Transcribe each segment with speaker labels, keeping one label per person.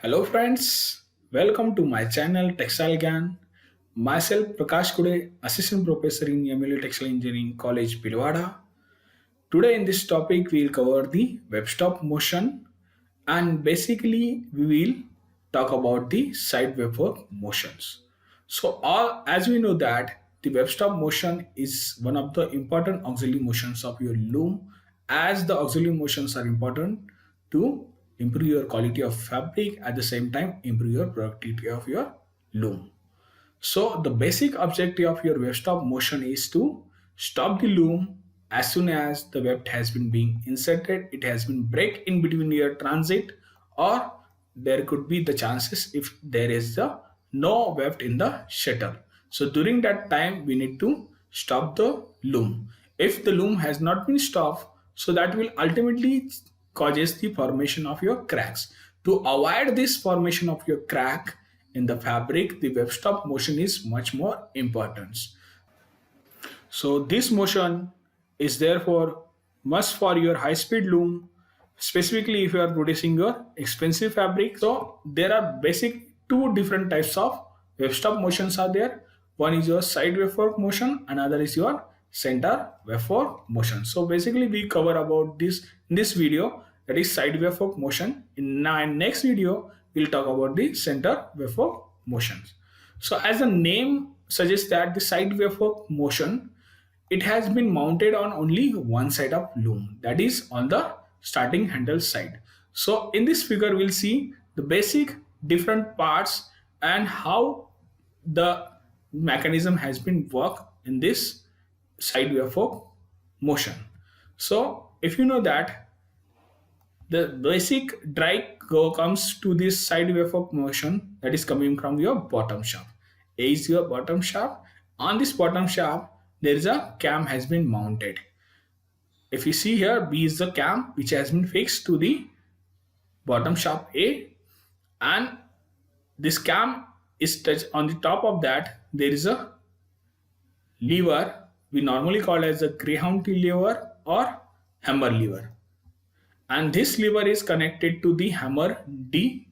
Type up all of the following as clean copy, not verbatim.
Speaker 1: Hello friends, welcome to my channel Textile Gan. Myself Prakash Khude, Assistant Professor in MLA Textile Engineering College Pilwada. Today in this topic we will cover the web stop motion and basically we will talk about the side web work motions. So all as we know that the web stop motion is one of the important auxiliary motions of your loom, as the auxiliary motions are important to improve your quality of fabric, at the same time improve your productivity of your loom. So the basic objective of your web stop motion is to stop the loom as soon as the weft has been being inserted, it has been break in between your transit, or there could be the chances if there is the no weft in the shuttle. So during that time we need to stop the loom. If the loom has not been stopped, so that will ultimately causes the formation of your cracks. To avoid this formation of your crack in the fabric, the web stop motion is much more important. So this motion is therefore must for your high speed loom, specifically if you are producing your expensive fabric. So there are basic two different types of web stop motions are there. One is your side wave fork motion, another is your center wave fork motion. So basically we cover about this in this video, that is side wave fork motion. In next video we'll talk about the center wave fork motions. So as the name suggests that the side wave fork motion, it has been mounted on only one side of loom, that is on the starting handle side. So in this figure we'll see the basic different parts and how the mechanism has been worked in this side wave fork motion. So if you know that the basic drag go comes to this side wave of motion, that is coming from your bottom shaft. A is your bottom shaft. On this bottom shaft there is a cam has been mounted. If you see here, B is the cam which has been fixed to the bottom shaft A, and this cam is touched on the top of that. There is a lever we normally call as a greyhound lever or hammer lever, and this lever is connected to the hammer D,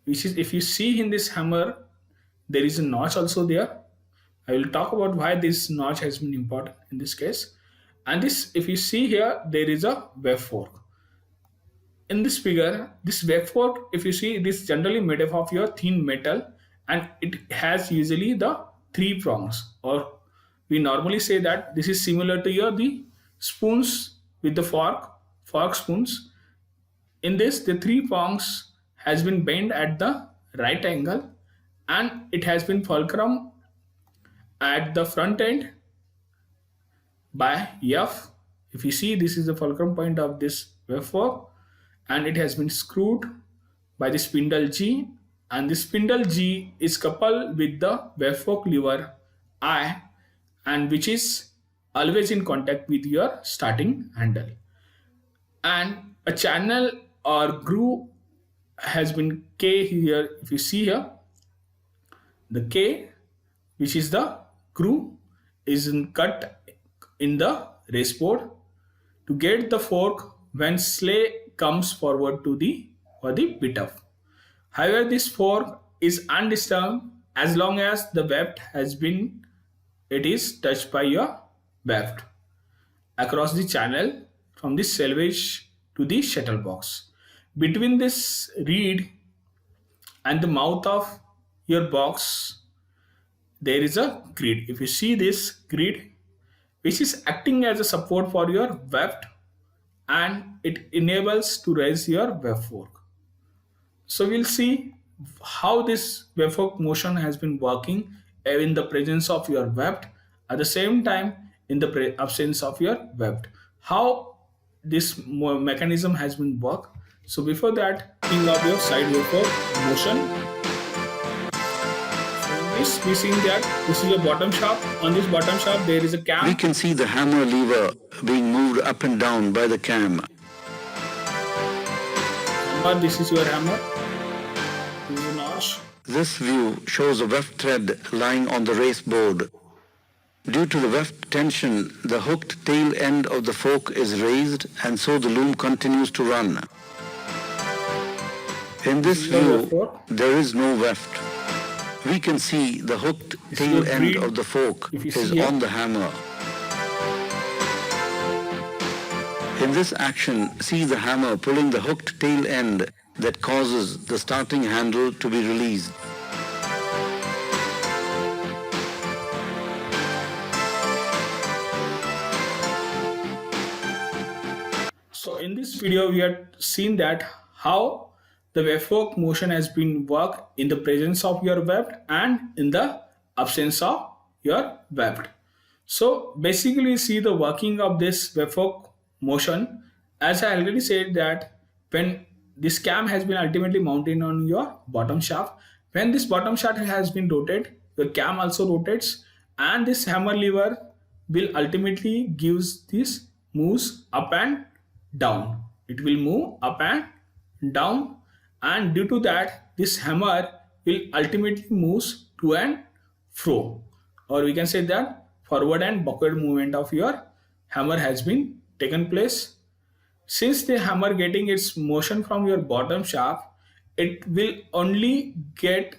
Speaker 1: which is, if you see in this hammer there is a notch also there. I will talk about why this notch has been important in this case. And this, if you see here, there is a web fork in this figure. This web fork, if you see, it is generally made up of your thin metal, and it has usually the three prongs, or we normally say that this is similar to your the spoons with the fork spoons. In this, the three prongs has been bent at the right angle, and it has been fulcrum at the front end by F. If you see, this is the fulcrum point of this web fork, and it has been screwed by the spindle G, and the spindle G is coupled with the web fork lever I, and which is always in contact with your starting handle. And a channel or groove has been K here. If you see here, the K, which is the groove, is cut in the race board to get the fork when sleigh comes forward to the for the bit of. However, this fork is undisturbed as long as the weft has been, it is touched by your weft across the channel from the selvage to the shuttle box. Between this reed and the mouth of your box there is a grid. If you see this grid, which is acting as a support for your weft, and it enables to raise your web fork. So we'll see how this web fork motion has been working in the presence of your weft, at the same time in the absence of your weft, how this mechanism has been worked. So before that, think of your side web fork motion. This we seen that this is a bottom shaft. On this bottom shaft there is a cam.
Speaker 2: We can see the hammer lever being moved up and down by the cam.
Speaker 1: This is your hammer. This is a notch.
Speaker 2: This view shows a weft thread lying on the race board. Due to the weft tension, the hooked tail end of the fork is raised, and so the loom continues to run. In
Speaker 1: This
Speaker 2: this
Speaker 1: is the weft
Speaker 2: view,
Speaker 1: fork.
Speaker 2: there is no weft. We can see the hooked
Speaker 1: This is your
Speaker 2: tail end
Speaker 1: grid.
Speaker 2: of the fork
Speaker 1: If you
Speaker 2: is
Speaker 1: see here,
Speaker 2: on the hammer. In this action, see the hammer pulling the hooked tail end that causes the starting handle to be released.
Speaker 1: so in this video, we have seen that how the weft fork motion has been worked in the presence of your weft and in the absence of your weft. So basically, see the working of this weft fork motion. As I already said that when this cam has been ultimately mounted on your bottom shaft, when this bottom shaft has been rotated, your cam also rotates, and this hammer lever will ultimately gives this moves up and down. It will move up and down, and due to that this hammer will ultimately moves to and fro, or we can say that forward and backward movement of your hammer has been taken place. Since the hammer getting its motion from your bottom shaft, it will only get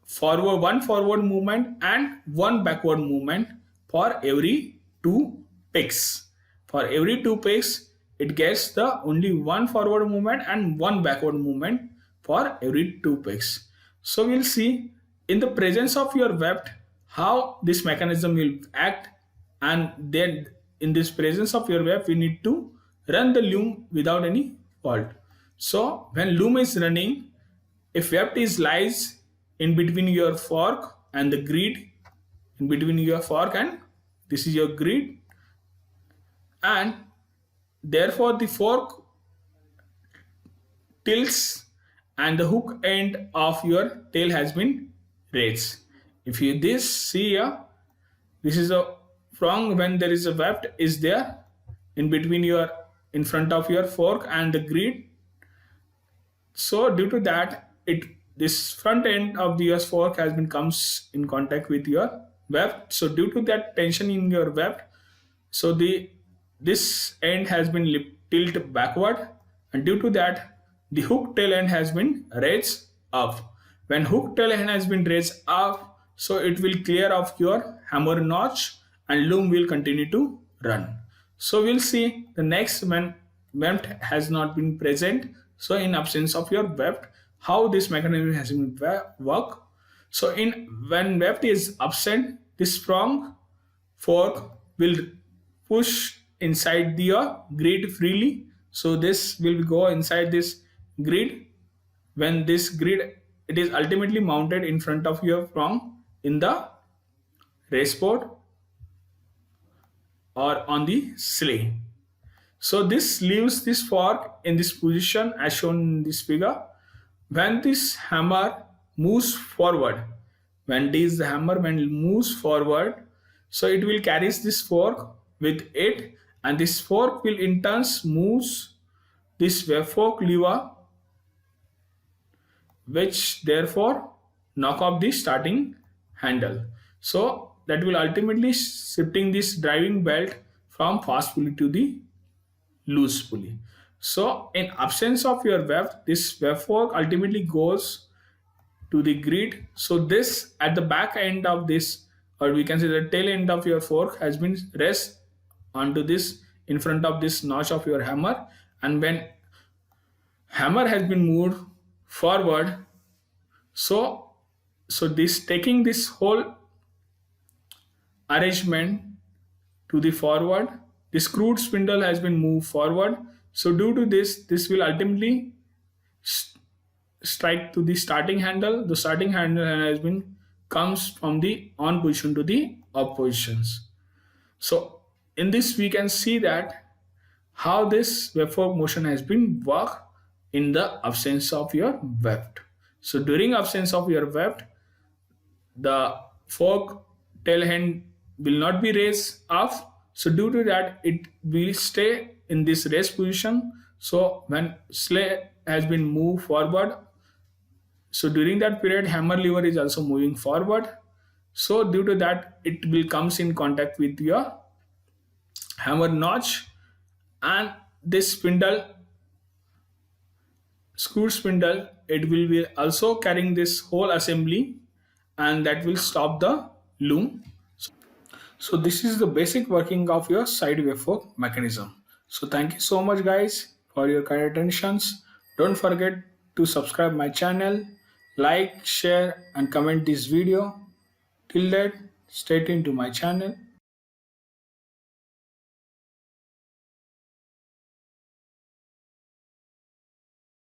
Speaker 1: forward movement and one backward movement for every two picks. For every two picks, it gets the only one forward movement and one backward movement for every two picks. So we'll see in the presence of your weft how this mechanism will act, and then in this presence of your weft we need to run the loom without any fault. So when loom is running, if weft is lies in between your fork and the grid, in between your fork and this is your grid, and therefore the fork tilts and the hook end of your tail has been raised. If you this see here, this is a prong when there is a weft is there in between your in front of your fork and the grid. So due to that, it this front end of the US fork has been comes in contact with your weft. So due to that tension in your weft, so the this end has been tilted backward, and due to that, the hook tail end has been raised up. When hook tail end has been raised up, so it will clear off your hammer notch and loom will continue to run. So we'll see the next when weft has not been present. So in absence of your weft, how this mechanism has been work. So in when weft is absent, this strong fork will push inside the grid freely. So this will go inside this grid. When this grid it is ultimately mounted in front of your prong in the race board or on the sleigh. So this leaves this fork in this position as shown in this figure. When this hammer moves forward, when this hammer when it moves forward, so it will carries this fork with it, and this fork will in turn moves this weft fork lever, which therefore knock off the starting handle. So that will ultimately shifting this driving belt from fast pulley to the loose pulley. So in absence of your weft, this weft fork ultimately goes to the grid. So this at the back end of this, or we can say the tail end of your fork has been rest onto this in front of this notch of your hammer, and when hammer has been moved forward, so this taking this whole arrangement to the forward, the screwed spindle has been moved forward. So due to this will ultimately strike to the starting handle. The starting handle has been comes from the on position to the off positions. So in this we can see that how this weft fork motion has been worked in the absence of your weft. So during absence of your weft, the fork tail end will not be raised up. So due to that, it will stay in this raised position. So when sleigh has been moved forward, so during that period, hammer lever is also moving forward. So due to that, it will comes in contact with your hammer notch, and this spindle screw spindle, it will be also carrying this whole assembly, and that will stop the loom. So this is the basic working of your side wave fork mechanism. So thank you so much guys for your kind attentions. Don't forget to subscribe my channel, like, share and comment this video. Till that, stay tuned to my channel.